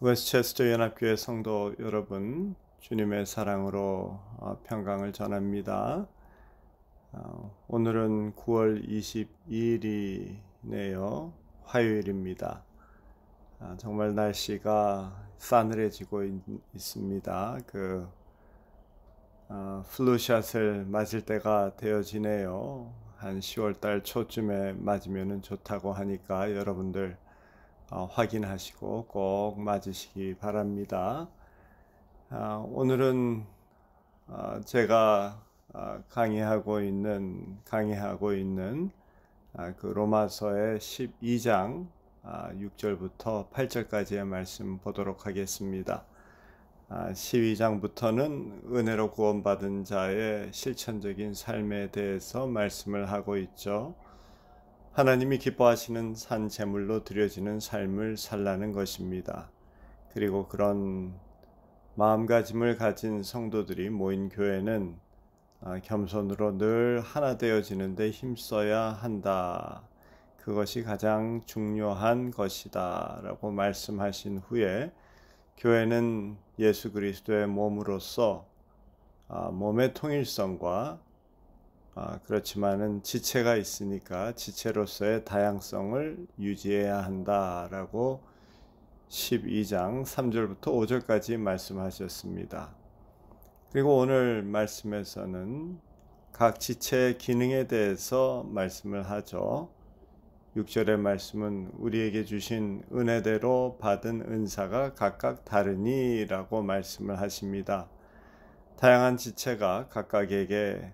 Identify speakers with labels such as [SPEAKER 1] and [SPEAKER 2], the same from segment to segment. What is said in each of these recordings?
[SPEAKER 1] 웨스트체스터 연합교회 성도 여러분, 주님의 사랑으로 평강을 전합니다. 오늘은 9월 22일이네요. 화요일입니다. 정말 날씨가 싸늘해지고 있습니다. 플루샷을 맞을 때가 되어지네요. 한 10월달 초쯤에 맞으면 좋다고 하니까 여러분들 확인하시고 꼭 맞으시기 바랍니다. 오늘은 제가 강의하고 있는 그 로마서의 12장 6절부터 8절까지의 말씀 보도록 하겠습니다. 12장부터는 은혜로 구원받은 자의 실천적인 삶에 대해서 말씀을 하고 있죠. 하나님이 기뻐하시는 산 제물로 드려지는 삶을 살라는 것입니다. 그리고 그런 마음가짐을 가진 성도들이 모인 교회는 겸손으로 늘 하나 되어지는 데 힘써야 한다. 그것이 가장 중요한 것이다 라고 말씀하신 후에 교회는 예수 그리스도의 몸으로서 몸의 통일성과 그렇지만은 지체가 있으니까 지체로서의 다양성을 유지해야 한다라고 12장 3절부터 5절까지 말씀하셨습니다. 그리고 오늘 말씀에서는 각 지체의 기능에 대해서 말씀을 하죠. 6절의 말씀은 우리에게 주신 은혜대로 받은 은사가 각각 다르니라고 말씀을 하십니다. 다양한 지체가 각각에게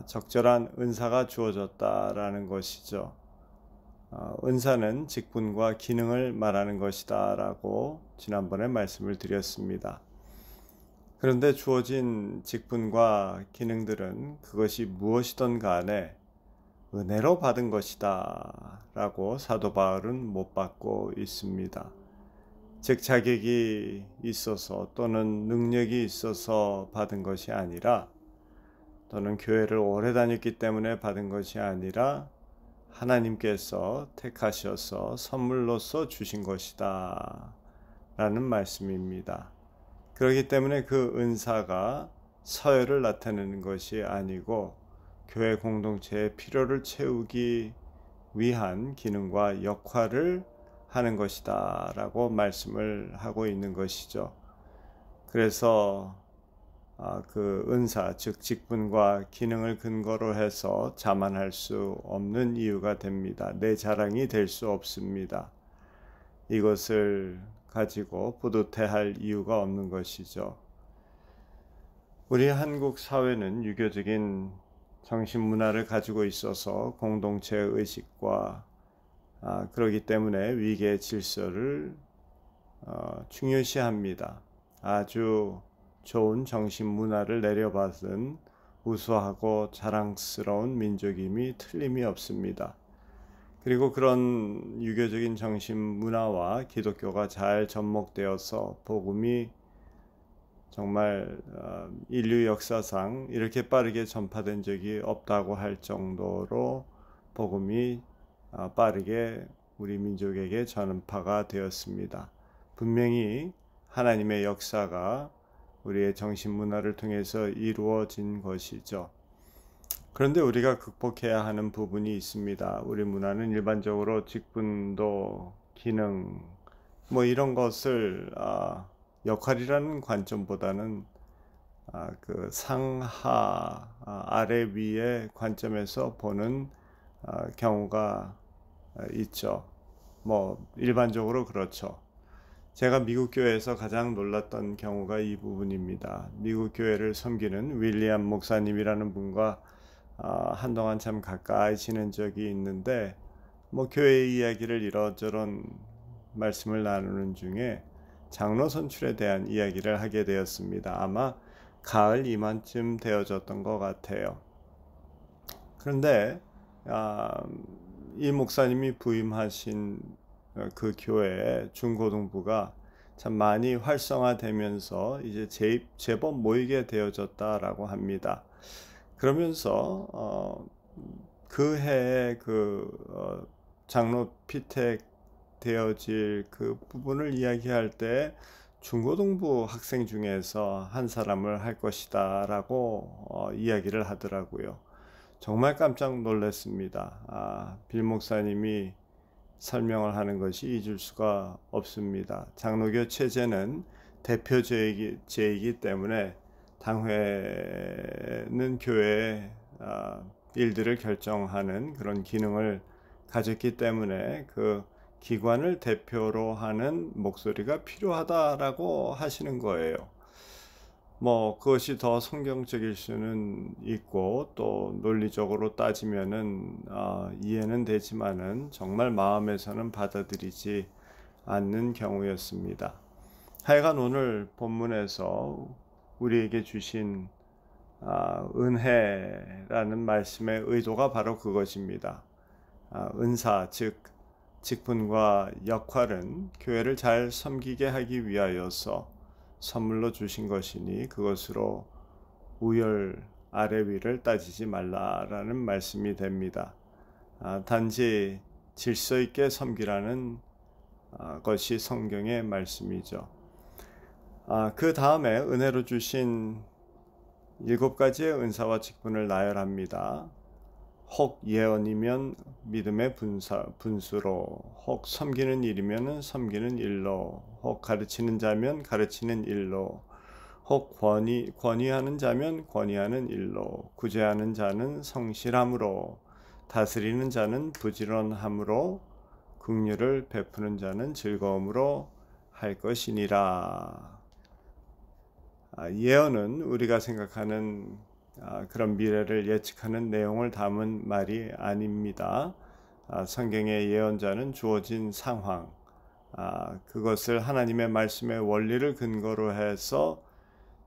[SPEAKER 1] 적절한 은사가 주어졌다라는 것이죠. 은사는 직분과 기능을 말하는 것이다 라고 지난번에 말씀을 드렸습니다. 그런데 주어진 직분과 기능들은 그것이 무엇이든 간에 은혜로 받은 것이다 라고 사도 바울은 못 받고 있습니다. 즉 자격이 있어서 또는 능력이 있어서 받은 것이 아니라 또는 교회를 오래 다녔기 때문에 받은 것이 아니라 하나님께서 택하셔서 선물로서 주신 것이다 라는 말씀입니다. 그렇기 때문에 그 은사가 서열을 나타내는 것이 아니고 교회 공동체의 필요를 채우기 위한 기능과 역할을 하는 것이다 라고 말씀을 하고 있는 것이죠. 그래서 그 은사, 즉 직분과 기능을 근거로 해서 자만할 수 없는 이유가 됩니다. 내 자랑이 될 수 없습니다. 이것을 가지고 뿌듯해할 이유가 없는 것이죠. 우리 한국 사회는 유교적인 정신 문화를 가지고 있어서 공동체 의식과 그렇기 때문에 위계 질서를 중요시합니다. 아주 좋은 정신 문화를 내려받은 우수하고 자랑스러운 민족임이 틀림이 없습니다. 그리고 그런 유교적인 정신 문화와 기독교가 잘 접목되어서 복음이 정말 인류 역사상 이렇게 빠르게 전파된 적이 없다고 할 정도로 복음이 빠르게 우리 민족에게 전파가 되었습니다. 분명히 하나님의 역사가 우리의 정신문화를 통해서 이루어진 것이죠. 그런데 우리가 극복해야 하는 부분이 있습니다. 우리 문화는 일반적으로 직분도 기능 이런 것을 역할이라는 관점보다는 그 상하 아래 위의 관점에서 보는 경우가 있죠. 일반적으로 그렇죠. 제가 미국 교회에서 가장 놀랐던 경우가 이 부분입니다. 미국 교회를 섬기는 윌리엄 목사님이라는 분과 한동안 참 가까이 지낸 적이 있는데 교회 이야기를 이런저런 말씀을 나누는 중에 장로 선출에 대한 이야기를 하게 되었습니다. 아마 가을 이맘쯤 되어졌던 것 같아요. 그런데 이 목사님이 부임하신 그 교회의 중고등부가 참 많이 활성화되면서 이제 제법 모이게 되어졌다라고 합니다. 그러면서 그 해에 장로 피택 되어질 그 부분을 이야기할 때 중고등부 학생 중에서 한 사람을 할 것이다 라고 이야기를 하더라고요. 정말 깜짝 놀랐습니다. 빌 목사님이 설명을 하는 것이 잊을 수가 없습니다. 장로교 체제는 대표제이기 때문에 당회는 교회의 일들을 결정하는 그런 기능을 가졌기 때문에 그 기관을 대표로 하는 목소리가 필요하다라고 하시는 거예요. 그것이 더 성경적일 수는 있고 또 논리적으로 따지면은 이해는 되지만은 정말 마음에서는 받아들이지 않는 경우였습니다. 하여간 오늘 본문에서 우리에게 주신 은혜라는 말씀의 의도가 바로 그것입니다. 은사, 즉 직분과 역할은 교회를 잘 섬기게 하기 위하여서 선물로 주신 것이니 그것으로 우열 아래 위를 따지지 말라라는 말씀이 됩니다. 단지 질서 있게 섬기라는 것이 성경의 말씀이죠. 그 다음에 은혜로 주신 7가지의 은사와 직분을 나열합니다. 혹 예언이면 믿음의 분수로, 혹 섬기는 일이면 섬기는 일로, 혹 가르치는 자면 가르치는 일로, 혹 권위하는 자면 권위하는 일로, 구제하는 자는 성실함으로, 다스리는 자는 부지런함으로, 긍휼을 베푸는 자는 즐거움으로 할 것이니라. 예언은 우리가 생각하는 그런 미래를 예측하는 내용을 담은 말이 아닙니다. 성경의 예언자는 주어진 상황, 그것을 하나님의 말씀의 원리를 근거로 해서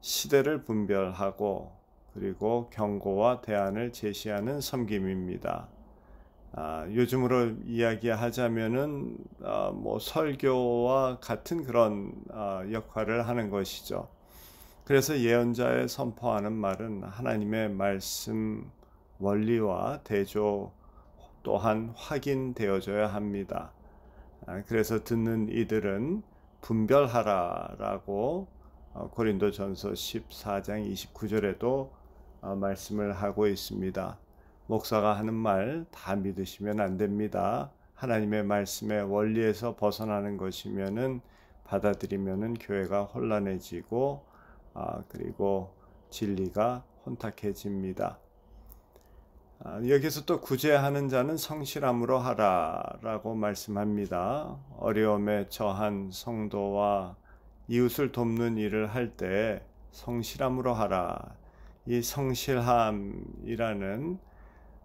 [SPEAKER 1] 시대를 분별하고 그리고 경고와 대안을 제시하는 섬김입니다. 요즘으로 이야기하자면은 설교와 같은 그런 역할을 하는 것이죠. 그래서 예언자의 선포하는 말은 하나님의 말씀 원리와 대조 또한 확인되어져야 합니다. 그래서 듣는 이들은 분별하라라고 고린도전서 14장 29절에도 말씀을 하고 있습니다. 목사가 하는 말 다 믿으시면 안 됩니다. 하나님의 말씀의 원리에서 벗어나는 것이면은 받아들이면은 교회가 혼란해지고 그리고 진리가 혼탁해집니다. 여기서 또 구제하는 자는 성실함으로 하라라고 말씀합니다. 어려움에 처한 성도와 이웃을 돕는 일을 할 때 성실함으로 하라. 이 성실함이라는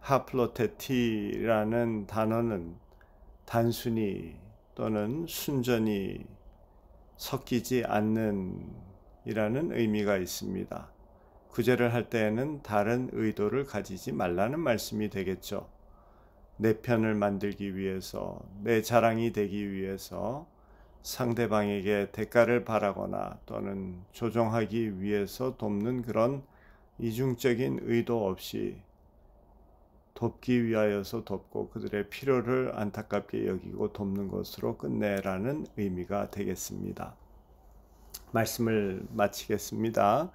[SPEAKER 1] 하플로테티라는 단어는 단순히 또는 순전히 섞이지 않는 이라는 의미가 있습니다. 구제를 할 때에는 다른 의도를 가지지 말라는 말씀이 되겠죠. 내 편을 만들기 위해서, 내 자랑이 되기 위해서 상대방에게 대가를 바라거나 또는 조종하기 위해서 돕는 그런 이중적인 의도 없이 돕기 위하여서 돕고 그들의 필요를 안타깝게 여기고 돕는 것으로 끝내라는 의미가 되겠습니다. 말씀을 마치겠습니다.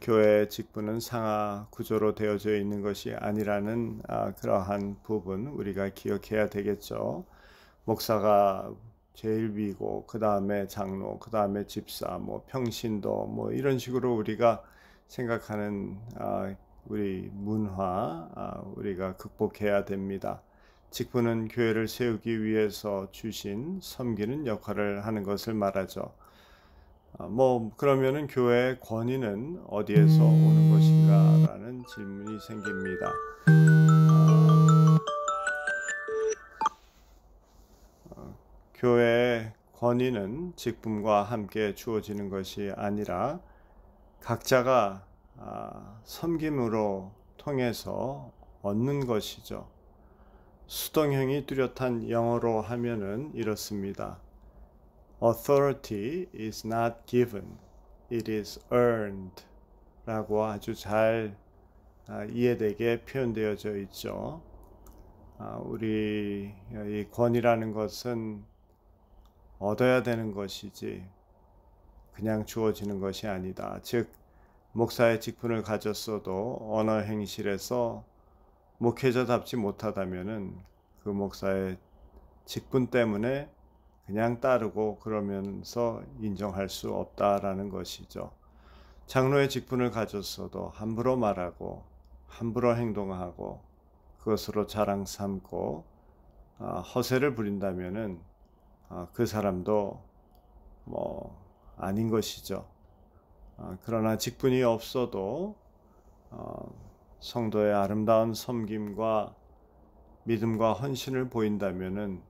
[SPEAKER 1] 교회 직분은 상하 구조로 되어져 있는 것이 아니라는 그러한 부분 우리가 기억해야 되겠죠. 목사가 제일 위고 그 다음에 장로, 그 다음에 집사, 평신도 이런 식으로 우리가 생각하는 우리 문화 우리가 극복해야 됩니다. 직분은 교회를 세우기 위해서 주신 섬기는 역할을 하는 것을 말하죠. 그러면은 교회의 권위는 어디에서 오는 것인가 라는 질문이 생깁니다. 교회의 권위는 직분과 함께 주어지는 것이 아니라 각자가 섬김으로 통해서 얻는 것이죠. 수동형이 뚜렷한 영어로 하면은 이렇습니다. Authority is not given, it is earned 라고 아주 잘 이해되게 표현되어져 있죠. 우리 이 권위라는 것은 얻어야 되는 것이지 그냥 주어지는 것이 아니다. 즉 목사의 직분을 가졌어도 언어 행실에서 목회자답지 못하다면은 그 목사의 직분 때문에 그냥 따르고 그러면서 인정할 수 없다라는 것이죠. 장로의 직분을 가졌어도 함부로 말하고 함부로 행동하고 그것으로 자랑 삼고 허세를 부린다면은 그 사람도 아닌 것이죠. 그러나 직분이 없어도 성도의 아름다운 섬김과 믿음과 헌신을 보인다면은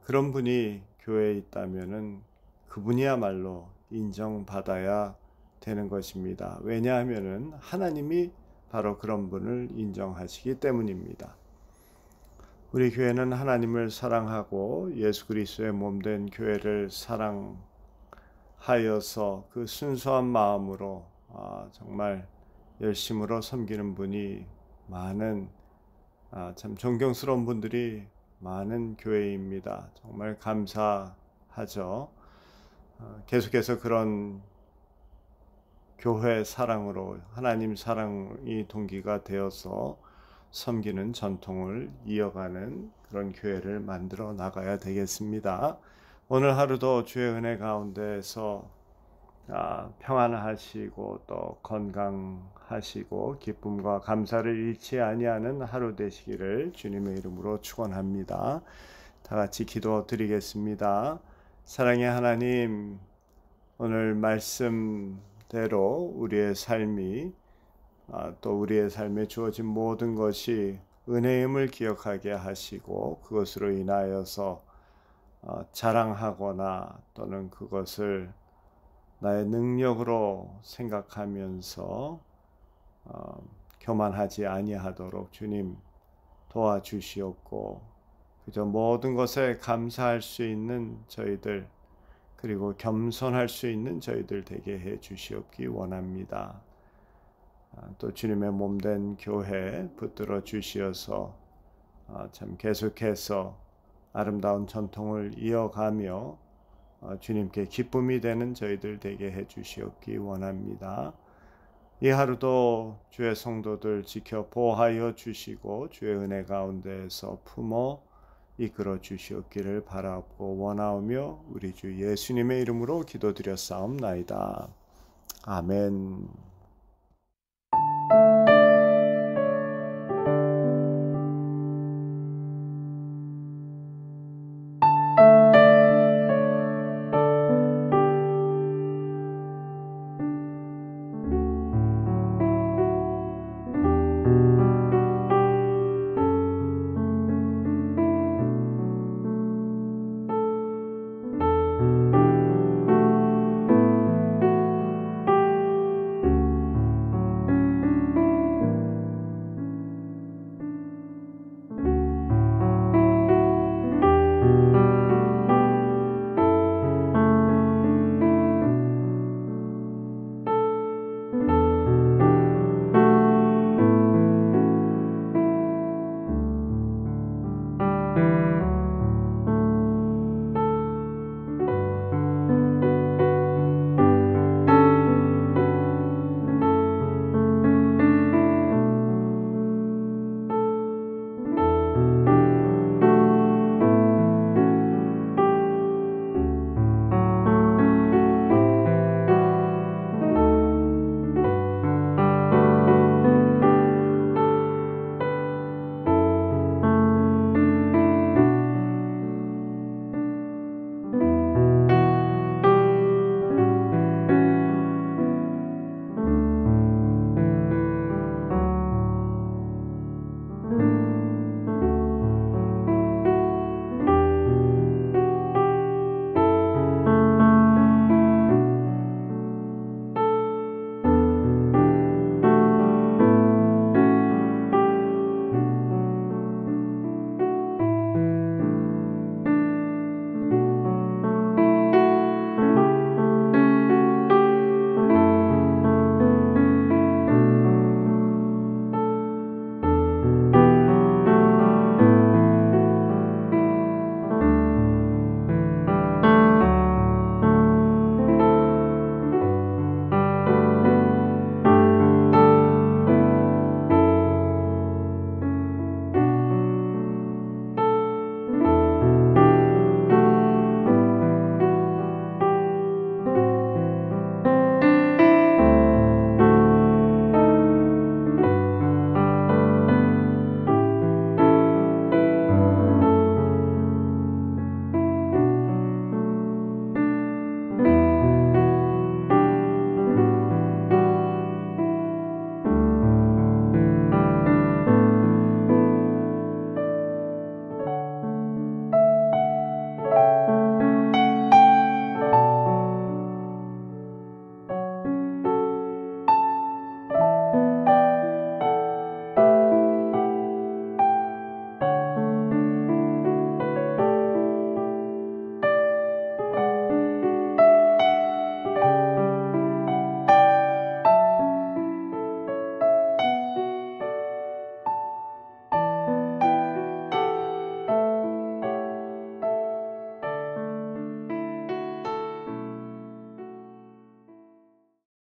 [SPEAKER 1] 그런 분이 교회에 있다면은 그분이야말로 인정받아야 되는 것입니다. 왜냐하면은 하나님이 바로 그런 분을 인정하시기 때문입니다. 우리 교회는 하나님을 사랑하고 예수 그리스도의 몸된 교회를 사랑하여서 그 순수한 마음으로 정말 열심으로 섬기는 분이 많은 참 존경스러운 분들이 많은 교회입니다. 정말 감사하죠. 계속해서 그런 교회 사랑으로 하나님 사랑이 동기가 되어서 섬기는 전통을 이어가는 그런 교회를 만들어 나가야 되겠습니다. 오늘 하루도 주의 은혜 가운데서 평안하시고 또 건강하시고 기쁨과 감사를 잃지 아니하는 하루 되시기를 주님의 이름으로 축원합니다. 다 같이 기도드리겠습니다. 사랑의 하나님, 오늘 말씀대로 우리의 삶이 또 우리의 삶에 주어진 모든 것이 은혜임을 기억하게 하시고 그것으로 인하여서 자랑하거나 또는 그것을 나의 능력으로 생각하면서 교만하지 아니하도록 주님 도와주시옵고 그저 모든 것에 감사할 수 있는 저희들 그리고 겸손할 수 있는 저희들 되게 해 주시옵기 원합니다. 또 주님의 몸된 교회 붙들어 주시어서 참 계속해서 아름다운 전통을 이어가며 주님께 기쁨이 되는 저희들 되게 해 주시옵기 원합니다. 이 하루도 주의 성도들 지켜 보호하여 주시고 주의 은혜 가운데에서 품어 이끌어 주시옵기를 바라고 원하오며 우리 주 예수님의 이름으로 기도드렸사옵나이다. 아멘.